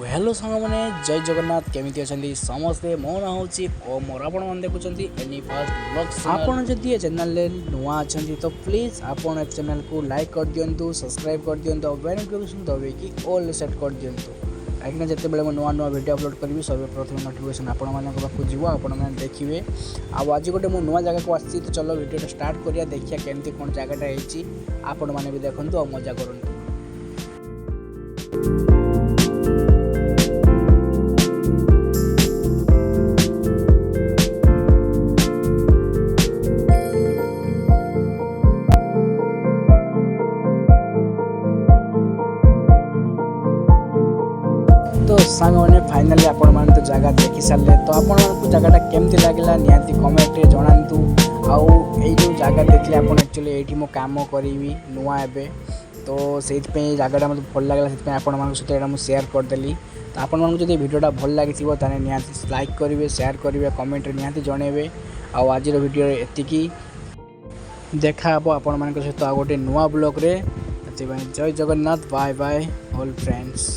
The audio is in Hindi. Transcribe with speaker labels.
Speaker 1: हेलो सांग मैंने जय जगन्नाथ केमी अच्छा समस्ते मो ना हूँ कमर आपण मैंने देखुं एनी फास्ट ब्लॉग्स आपन जदि ये चैनल नुआ अच्छा तो प्लीज़ आपन चैनल को लाइक कर दिंतु सब्सक्राइब कर दिंतु और बेल नोटिफिकेशन दबाई ऑल सेट कर दिंतु कहीं जिते बड़े नुआ नुआ वीडियो अपलोड करी सर्वप्रथम नोटिफिकेशन आपण पाखक जीव आपण मैंने देखिए आज गोटे मुझे नुआ जगह को आसी तो चलो वीडियो स्टार्ट करिया देखिए केमती कौन जगहटा है आपण मैंने भी देखूँ और मजा करूँ। तो सांग मैंने फाइनाली आपण मैंने तो जगह देखी सारे तो आपण जगहटा केमती लगे निहाती कमेंट जनातु आउ जो जगह देखिए आप एक्चुअली ये मो काम करी नुआ एवं तो से जगहटा मतलब भल लगे से आपण सहित मुझे सेयार करदेली तो आपण मानक जब वीडियोटा भल लगी निहाती लाइक करेंगे सेयार करेंगे कमेंट निहाती जनइबे आज वीडियो एतिकी देखा आपण मान सहित आ गोटे नुआ ब्लॉग रे जय Jagannath bye bye all friends.